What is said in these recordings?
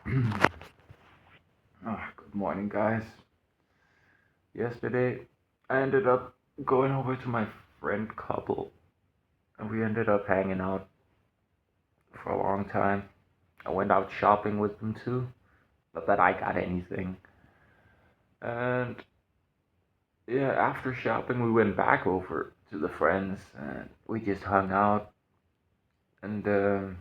Good morning, guys. Yesterday, I ended up going over to my friend couple, and we ended up hanging out for a long time. I went out shopping with them too, not that I got anything. And yeah, after shopping, we went back over to the friends, and we just hung out. And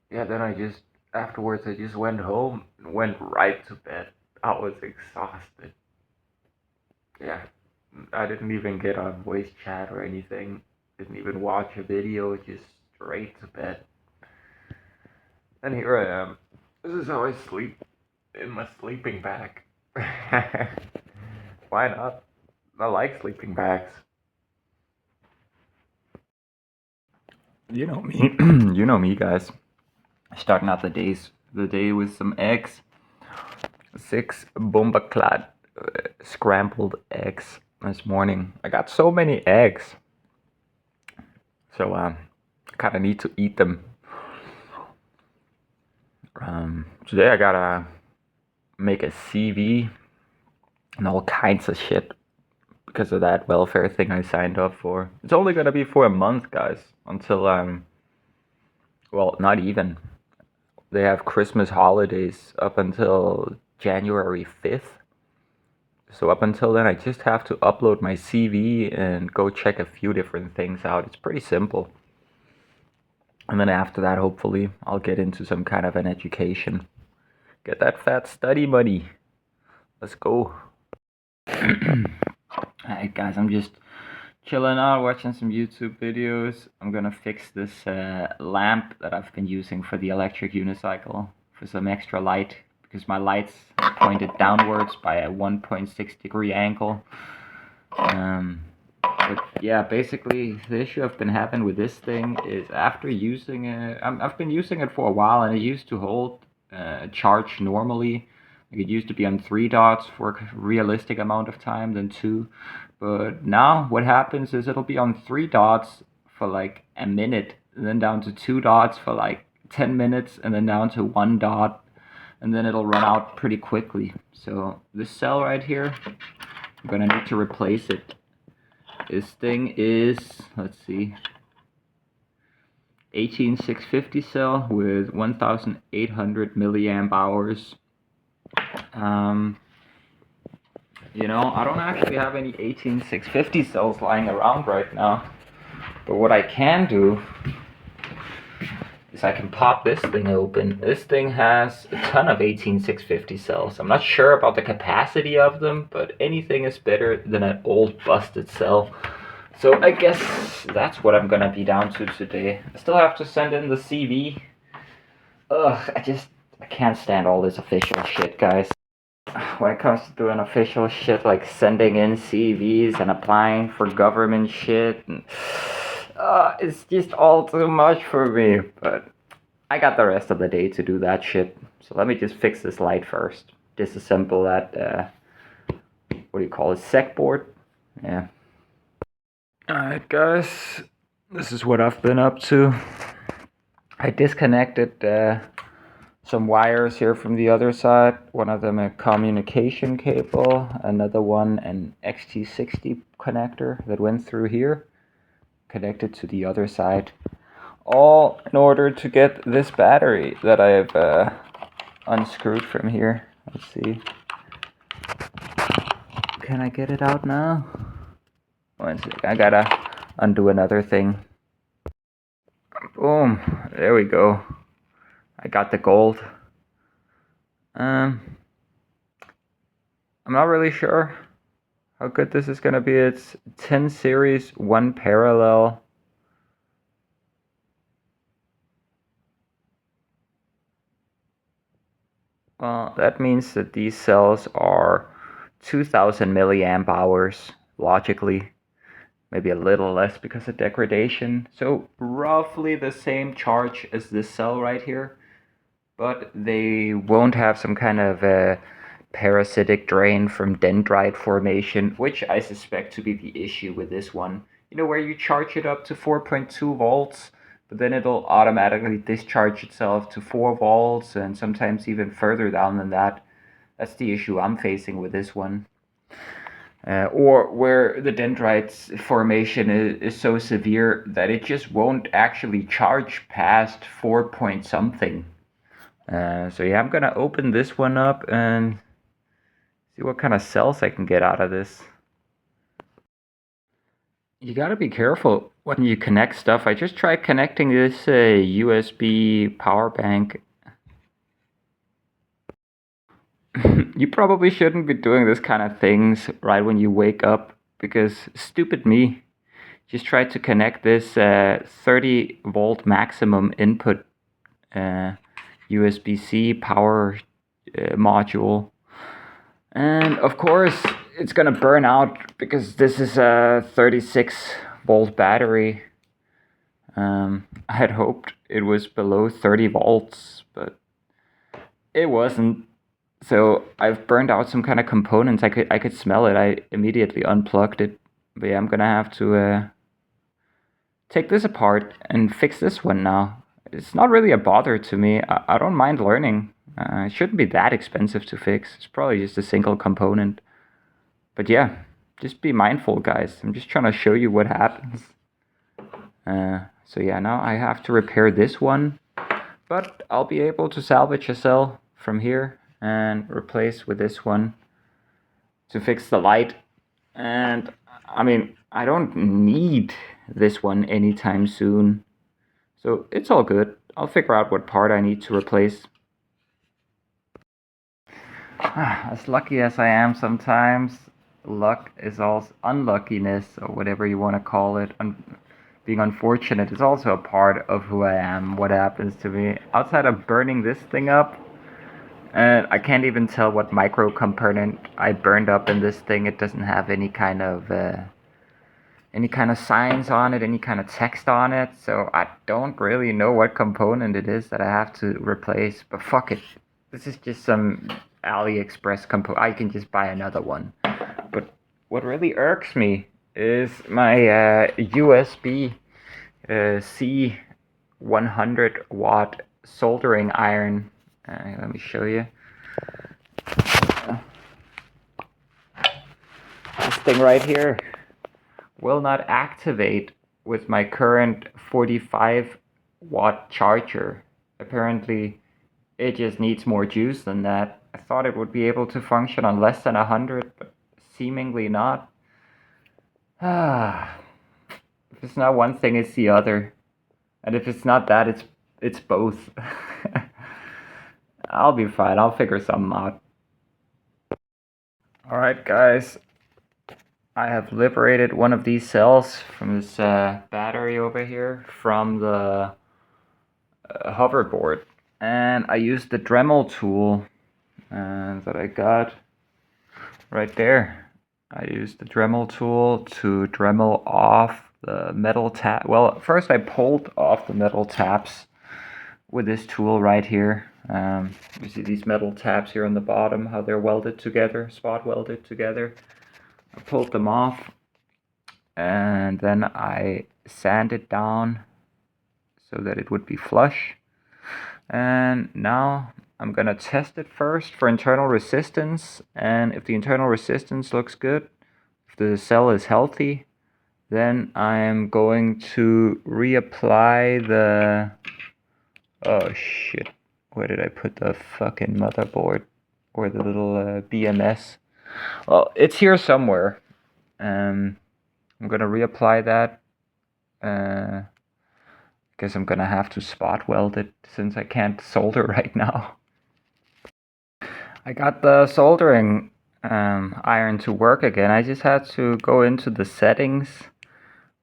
yeah, then afterwards, I just went home and went right to bed. I was exhausted. Yeah, I didn't even get on voice chat or anything. Didn't even watch a video, just straight to bed. And here I am. This is how I sleep in my sleeping bag. Why not? I like sleeping bags. You know me. You know me, guys. Starting out the day with some eggs. 6 bomba-clad scrambled eggs this morning. I got so many eggs. So I kind of need to eat them. Today I gotta make a CV and all kinds of shit because of that welfare thing I signed up for. It's only gonna be for a month, guys, until well, not even. They have Christmas holidays up until January 5th. So up until then, I just have to upload my CV and go check a few different things out. It's pretty simple. And then after that, hopefully, I'll get into some kind of an education. Get that fat study money. Let's go. Alright, guys, I'm just chilling out, watching some YouTube videos. I'm gonna fix this lamp that I've been using for the electric unicycle for some extra light because my light's pointed downwards by a 1.6 degree angle. But yeah, basically the issue I've been having with this thing is after using it, I've been using it for a while and it used to hold charge normally. Like it used to be on 3 dots for a realistic amount of time, then 2. But now what happens is it'll be on 3 dots for like a minute, and then down to 2 dots for like 10 minutes, and then down to 1 dot, and then it'll run out pretty quickly. So this cell right here, I'm gonna need to replace it. This thing is, let's see, 18650 cell with 1800 milliamp hours. You know, I don't actually have any 18650 cells lying around right now. But what I can do is I can pop this thing open. This thing has a ton of 18650 cells. I'm not sure about the capacity of them, but anything is better than an old busted cell. So I guess that's what I'm gonna be down to today. I still have to send in the CV. Ugh, I can't stand all this official shit, guys. When it comes to doing official shit like sending in CVs and applying for government shit, and, it's just all too much for me. But I got the rest of the day to do that shit. So let me just fix this light first. Disassemble that, what do you call it, sec board? Yeah. Alright, guys. This is what I've been up to. I disconnected some wires here from the other side. One of them a communication cable, another one an XT60 connector that went through here, connected to the other side. All in order to get this battery that I've unscrewed from here. Let's see. Can I get it out now? One sec, I gotta undo another thing. Boom, there we go. I got the gold. I'm not really sure how good this is gonna be. It's 10 series, 1 parallel. Well, that means that these cells are 2000 milliamp hours, logically. Maybe a little less because of degradation. So roughly the same charge as this cell right here. But they won't have some kind of a parasitic drain from dendrite formation, which I suspect to be the issue with this one. You know, where you charge it up to 4.2 volts, but then it'll automatically discharge itself to 4 volts and sometimes even further down than that. That's the issue I'm facing with this one. Or where the dendrites formation is so severe that it just won't actually charge past 4 point something. So yeah, I'm gonna open this one up and see what kind of cells I can get out of this. You gotta be careful when you connect stuff. I just tried connecting this USB power bank. You probably shouldn't be doing this kind of things right when you wake up, because stupid me just tried to connect this 30 volt maximum input USB-C power module. And of course, it's gonna burn out because this is a 36 volt battery. I had hoped it was below 30 volts, but it wasn't. So I've burned out some kind of components. I could smell it. I immediately unplugged it. But yeah, I'm gonna have to take this apart and fix this one now. It's not really a bother to me. I don't mind learning. It shouldn't be that expensive to fix. It's probably just a single component. But yeah, just be mindful, guys. I'm just trying to show you what happens. So yeah, now I have to repair this one. But I'll be able to salvage a cell from here and replace with this one to fix the light. And I mean, I don't need this one anytime soon. So it's all good. I'll figure out what part I need to replace. As lucky as I am sometimes, luck is also unluckiness, or whatever you want to call it. Being unfortunate is also a part of who I am, what happens to me. Outside of burning this thing up, and I can't even tell what micro component I burned up in this thing. It doesn't have any kind of signs on it, any kind of text on it. So I don't really know what component it is that I have to replace. But fuck it. This is just some AliExpress component. I can just buy another one. But what really irks me is my USB C 100 watt soldering iron. Let me show you. This thing right here will not activate with my current 45 watt charger. Apparently it just needs more juice than that. I thought it would be able to function on less than 100, but seemingly not. If it's not one thing, it's the other. And if it's not that, it's both. I'll be fine. I'll figure something out. Alright, guys. I have liberated one of these cells from this battery over here from the hoverboard. And I used the Dremel tool that I got right there. I used the Dremel tool to Dremel off the metal tap. Well, first I pulled off the metal taps with this tool right here. You see these metal tabs here on the bottom, how they're welded together, spot welded together. I pulled them off, and then I sanded down so that it would be flush. And now I'm gonna test it first for internal resistance, and if the internal resistance looks good, if the cell is healthy, then I'm going to reapply the... Oh shit, where did I put the fucking motherboard? Or the little BMS? Well, it's here somewhere. I'm gonna reapply that. Guess I'm gonna have to spot weld it since I can't solder right now. I got the soldering iron to work again. I just had to go into the settings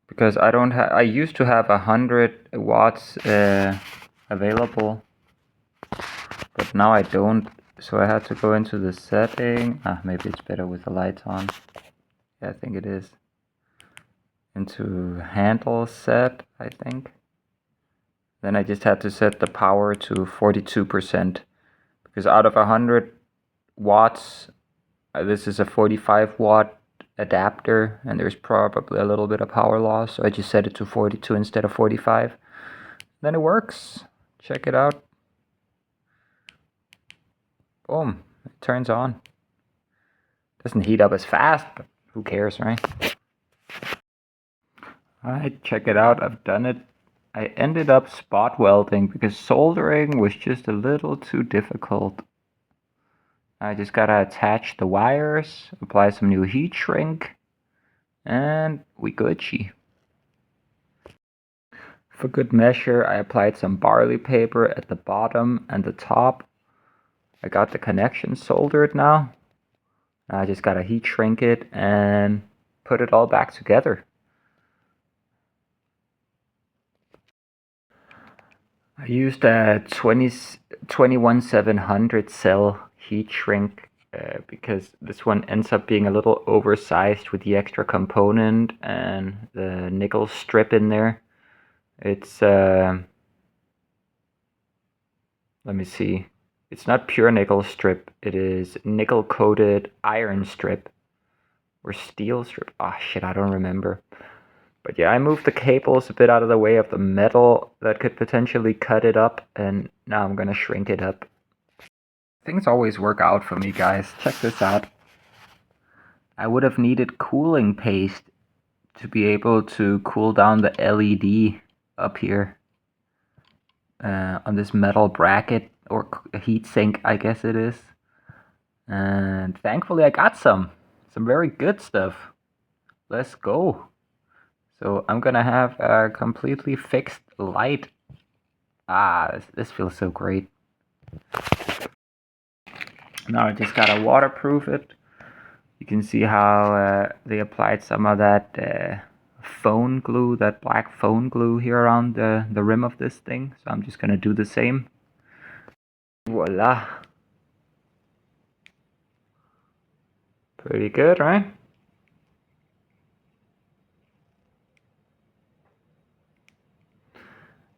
because I used to have 100 watts available, but now I don't. So I had to go into the setting. Maybe it's better with the lights on. Yeah, I think it is. Into handle set, I think. Then I just had to set the power to 42%, because out of 100 watts, this is a 45 watt adapter, and there's probably a little bit of power loss, so I just set it to 42 instead of 45. then it works. Check it out. Boom, it turns on. Doesn't heat up as fast, but who cares, right? Alright, check it out, I've done it. I ended up spot welding because soldering was just a little too difficult. I just gotta attach the wires, apply some new heat shrink, and we Gucci. For good measure, I applied some barley paper at the bottom and the top. I got the connection soldered now. I just gotta heat shrink it and put it all back together. I used a 21700 cell heat shrink because this one ends up being a little oversized with the extra component and the nickel strip in there. It's let me see. It's not pure nickel strip. It is nickel coated iron strip or steel strip. Ah, shit, I don't remember. But yeah, I moved the cables a bit out of the way of the metal that could potentially cut it up, and now I'm gonna shrink it up. Things always work out for me, guys. Check this out. I would have needed cooling paste to be able to cool down the LED up here on this metal bracket or heat sink, I guess it is. And thankfully I got some very good stuff. Let's go. So I'm gonna have a completely fixed light. Ah, this feels so great. Now I just gotta waterproof it. You can see how they applied some of that phone glue, that black phone glue here around the rim of this thing. So I'm just gonna do the same. Voila. Pretty good, right?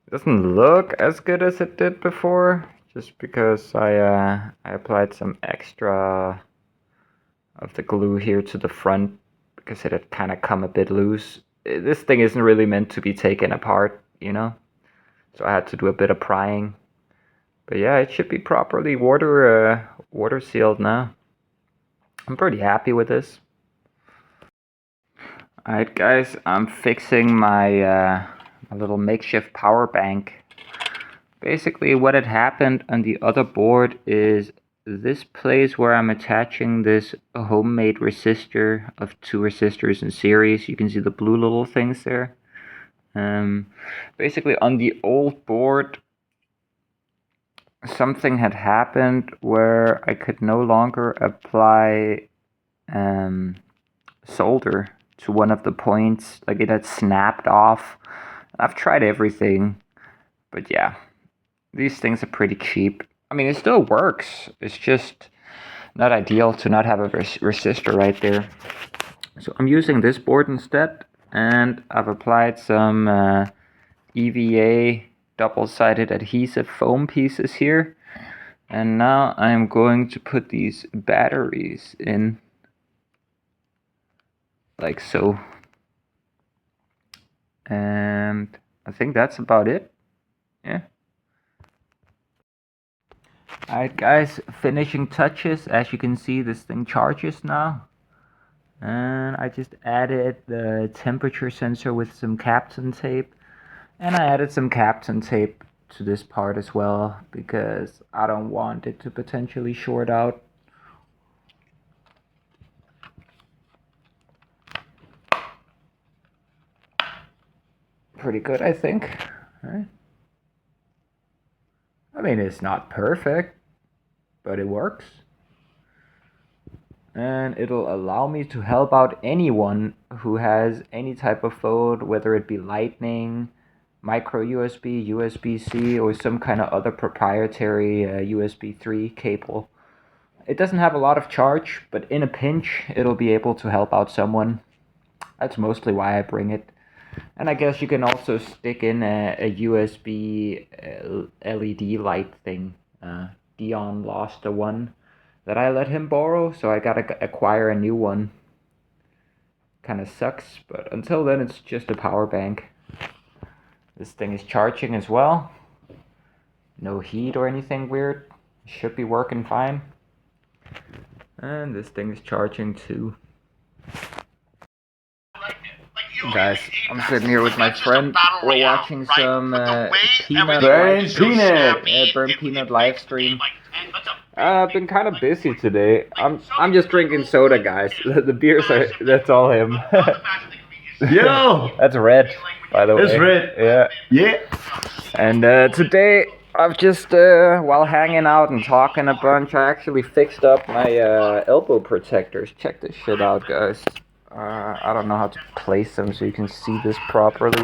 It doesn't look as good as it did before, just because I applied some extra of the glue here to the front because it had kind of come a bit loose. This thing isn't really meant to be taken apart, you know? So I had to do a bit of prying. But yeah, it should be properly water sealed now. I'm pretty happy with this. Alright guys, I'm fixing my little makeshift power bank. Basically what had happened on the other board is this place where I'm attaching this homemade resistor of 2 resistors in series. You can see the blue little things there. Basically on the old board something had happened where I could no longer apply solder to one of the points. Like it had snapped off. I've tried everything, but yeah, these things are pretty cheap. I mean, it still works. It's just not ideal to not have a resistor right there. So I'm using this board instead, and I've applied some EVA double-sided adhesive foam pieces here. And now I'm going to put these batteries in, like so. And I think that's about it. Yeah. Alright guys, finishing touches. As you can see, this thing charges now. And I just added the temperature sensor with some Kapton tape. And I added some Kapton tape to this part as well, because I don't want it to potentially short out. Pretty good, I think. All right. I mean, it's not perfect, but it works. And it'll allow me to help out anyone who has any type of phone, whether it be Lightning, micro USB, USB-C, or some kind of other proprietary USB 3 cable. It doesn't have a lot of charge, but in a pinch, it'll be able to help out someone. That's mostly why I bring it. And I guess you can also stick in a USB LED light thing. Dion lost the one that I let him borrow, so I gotta acquire a new one. Kinda sucks, but until then it's just a power bank. This thing is charging as well. No heat or anything weird. Should be working fine. And this thing is charging too. Guys, I'm sitting here with my friend. We're watching some peanut Burn peanut. Peanut. Yeah, Burn Peanut live stream. I've been kind of busy today. I'm just drinking soda, guys. The beers are, that's all him. Yo! That's red, by the way. It's red. Yeah. Yeah. And today I've just while hanging out and talking a bunch, I actually fixed up my elbow protectors. Check this shit out, guys. I don't know how to place them so you can see this properly.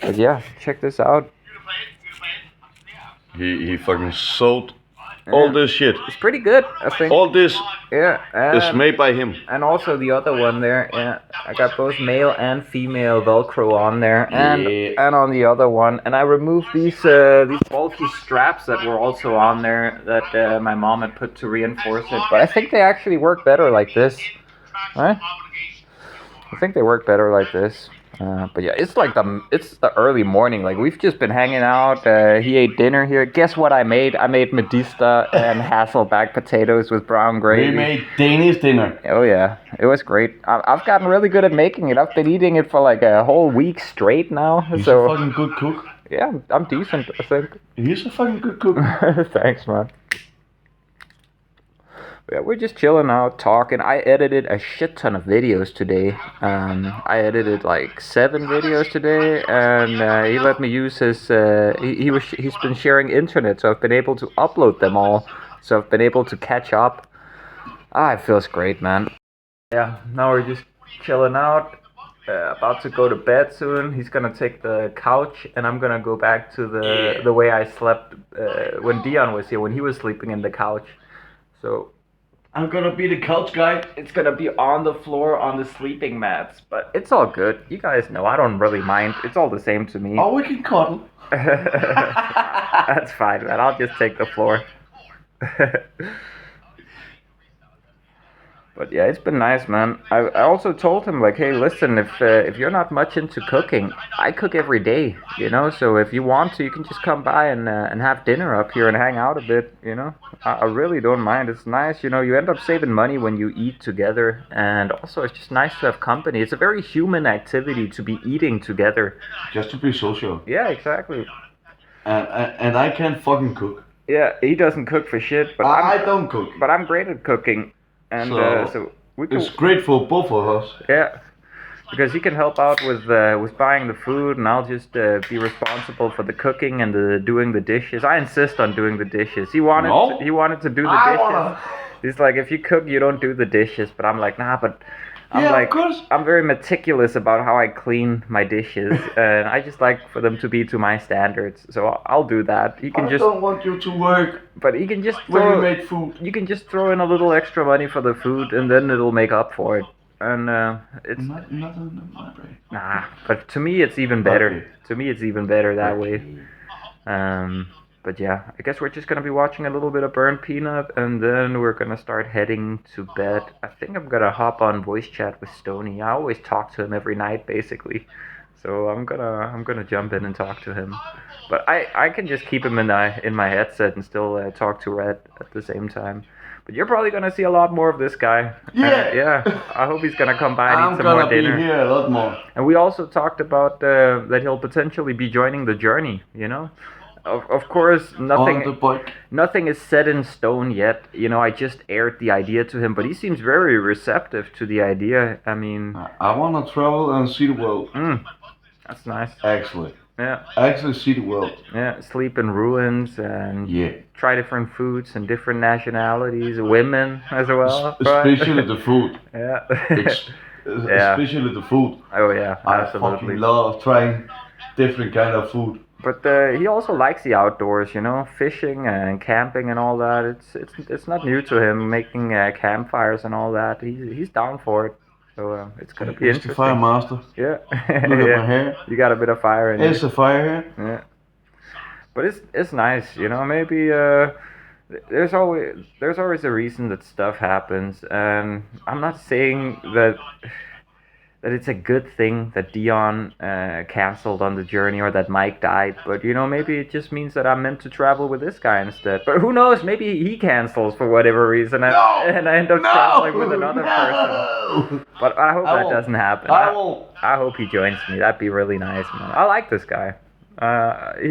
But yeah, check this out. He fucking sold all this shit. It's pretty good, I think. All this Yeah. is made by him. And also the other one there, yeah. I got both male and female Velcro on there, and on the other one. And I removed these bulky straps that were also on there that my mom had put to reinforce it. But I think they actually work better like this. Right? I think they work better like this. But yeah, it's the early morning. Like, we've just been hanging out. He ate dinner here. Guess what I made? I made Medista and Hasselback potatoes with brown gravy. We made Danish dinner. Oh yeah, it was great. I've gotten really good at making it. I've been eating it for like a whole week straight now. He's So a fucking good cook. yeah, I'm decent, I think. He's a fucking good cook. Thanks, man. Yeah, we're just chilling out, talking. I edited a shit ton of videos today. I edited like 7 videos today, and he let me use his. He's been sharing internet, so I've been able to upload them all. So I've been able to catch up. It feels great, man. Yeah, now we're just chilling out. About to go to bed soon. He's gonna take the couch, and I'm gonna go back to the way I slept when Dion was here, when he was sleeping in the couch. So I'm gonna be the couch guy. it's gonna be on the floor on the sleeping mats, but it's all good. You guys know I don't really mind. It's all the same to me. Oh, we can cuddle. That's fine, man. I'll just take the floor. But yeah, it's been nice, man. I also told him, like, hey, listen, if you're not much into cooking, I cook every day, you know. So if you want to, you can just come by and have dinner up here and hang out a bit, you know. I really don't mind. It's nice, you know. You end up saving money when you eat together, and also it's just nice to have company. It's a very human activity to be eating together. Just to be social. Yeah, exactly. And I can't fucking cook. Yeah, he doesn't cook for shit, but I don't cook. But I'm great at cooking. And so we can, it's great for both of us. yeah, because he can help out with buying the food, and I'll just be responsible for the cooking and the doing the dishes. I insist on doing the dishes. He wanted to do the dishes. He's like, if you cook, you don't do the dishes. But I'm like, nah. But Of course. I'm very meticulous about how I clean my dishes, and I just like for them to be to my standards. So I'll do that. He can I don't want you to work. But he can just when you make food. You can just throw in a little extra money for the food, and then it'll make up for it. And it's not my brain. Nah, but to me it's even better. Okay. To me it's even better that way. But yeah, I guess we're just gonna be watching a little bit of Burn Peanut, and then we're gonna start heading to bed. I think I'm gonna hop on voice chat with Stony. I always talk to him every night, basically. So I'm gonna jump in and talk to him. But I can just keep him in my headset and still talk to Red at the same time. But you're probably gonna see a lot more of this guy. Yeah. Yeah. I hope he's gonna come by and eat some more I'm dinner. gonna be here a lot more. And we also talked about that he'll potentially be joining the journey, you know? Of course, On the bike. nothing is set in stone yet. You know, I just aired the idea to him, but he seems very receptive to the idea. I mean, I wanna travel and see the world. that's nice. Actually. Yeah, Actually see the world. yeah. Sleep in ruins and Yeah. try different foods and different nationalities, women as well. right? Especially the food. Yeah. Yeah. Especially the food. Oh yeah, I absolutely. fucking love trying different kind of food. But he also likes the outdoors, you know, fishing and camping and all that. It's not new to him, making campfires and all that. He's down for it. So it's gonna be It's interesting. the fire master. Yeah. Look at Yeah. my hair. You got a bit of fire in It's you. a fire here. Yeah. But it's nice, you know. Maybe there's always a reason that stuff happens, and I'm not saying that that it's a good thing that Dion canceled on the journey or that Mike died. But you know, maybe it just means that I'm meant to travel with this guy instead. But who knows? Maybe he cancels for whatever reason, and, and I end up traveling with another person. But I hope that doesn't happen. I won't. I hope he joins me. That'd be really nice, man. I like this guy. He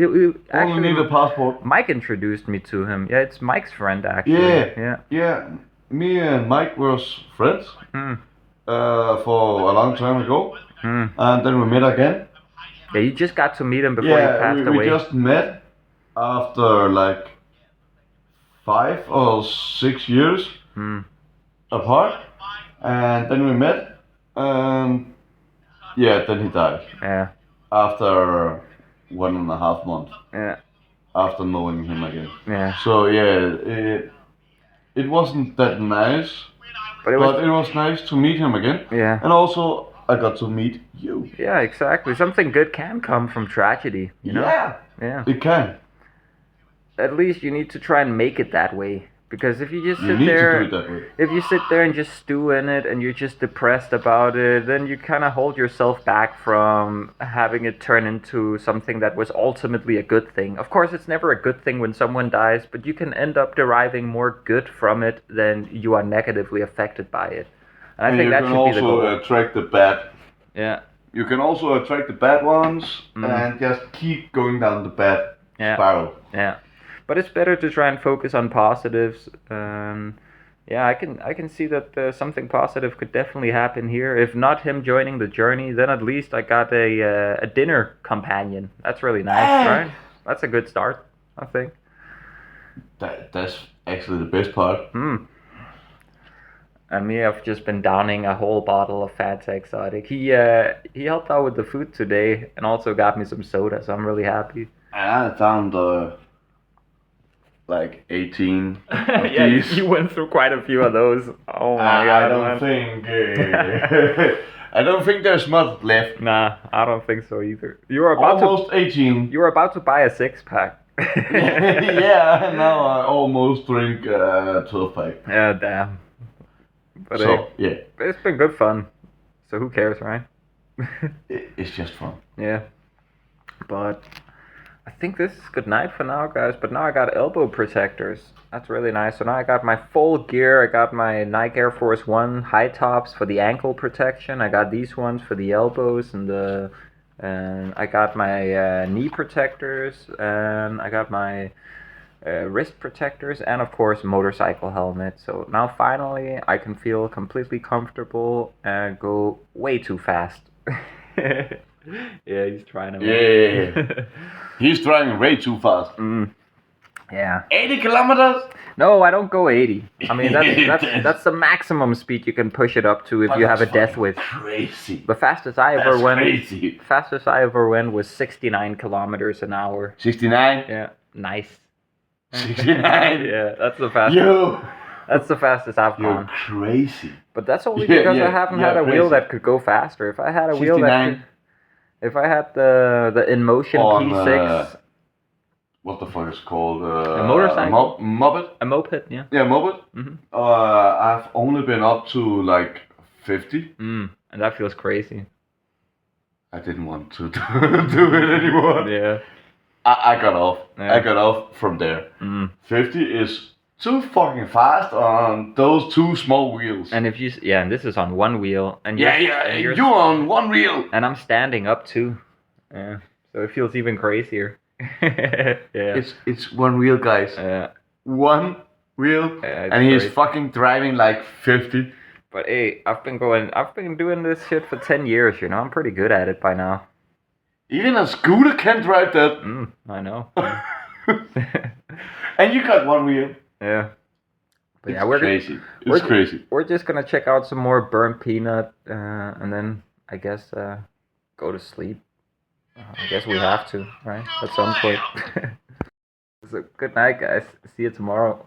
Only actually need a passport. Mike introduced me to him. Yeah, it's Mike's friend actually. Yeah. Me and Mike was friends for a long time ago, and then we met again. Yeah, you just got to meet him before he passed away. We just met after like 5 or 6 years apart, and then we met, and then he died. Yeah. After 1.5 months. Yeah. After knowing him again. Yeah. So it wasn't that nice, but it was nice to meet him again. Yeah. And also I got to meet you. Yeah, exactly. Something good can come from tragedy, you know? Yeah. It can. At least you need to try and make it that way. Because if you just You sit need there, to do it that way. if you sit there and just stew in it and you're just depressed about it, then you kind of hold yourself back from having it turn into something that was ultimately a good thing. Of course, it's never a good thing when someone dies, but you can end up deriving more good from it than you are negatively affected by it. And I think that should be the goal. You can also attract the bad. Yeah. You can also attract the bad ones and just keep going down the bad spiral. Yeah. But it's better to try and focus on positives. I can see that something positive could definitely happen here. If not him joining the journey, then at least I got a dinner companion. That's really nice, right? That's a good start, I think. That's actually the best part. And me, I've just been downing a whole bottle of Fanta Exotic. He helped out with the food today and also got me some soda, so I'm really happy. And I found like 18 of yeah, these. you went through quite a few of those. Oh my god, I don't think I don't think there's much left. Nah, I don't think so either. You were about almost 18. You were about to buy a 6-pack. Yeah, now I almost drink 12-pack. Yeah, damn. But it's been good fun. So who cares, right? It's just fun. Yeah. But I think this is good night for now, guys. But now I got elbow protectors. That's really nice. So now I got my full gear. I got my Nike Air Force 1 high tops for the ankle protection. I got these ones for the elbows and I got my knee protectors, and I got my wrist protectors, and of course motorcycle helmet. So now finally I can feel completely comfortable and go way too fast. Yeah, he's trying to. Yeah. He's driving way too fast. Yeah. 80 kilometers? No, I don't go 80. I mean, that's the maximum speed you can push it up to if you have a death wish. Crazy. The fastest I ever went. Crazy. Fastest I ever went was 69 kilometers an hour. 69? Yeah, nice. 69? Yeah, that's the fastest. That's the fastest I've gone. You're crazy. But that's only because I haven't had a wheel that could go faster. If I had a wheel that could, if I had the InMotion P6. What the fuck is it called? A motorcycle? Moped? A moped, yeah. Yeah, moped. I've only been up to like 50. And that feels crazy. I didn't want to do it anymore. Yeah. I got off. Yeah. I got off from there. 50 is too fucking fast on those two small wheels. And if you, and this is on one wheel. And you're on one wheel. And I'm standing up too. Yeah. So it feels even crazier. Yeah. It's one wheel, guys. Yeah. One wheel, and he's fucking driving like 50. But hey, I've been doing this shit for 10 years, you know. I'm pretty good at it by now. Even a scooter can drive that. I know. And you got one wheel. Yeah. But it's crazy. It's crazy. We're just gonna check out some more burnt peanut, and then I guess go to sleep. I guess we have to, right? At some point. So good night, guys. See you tomorrow.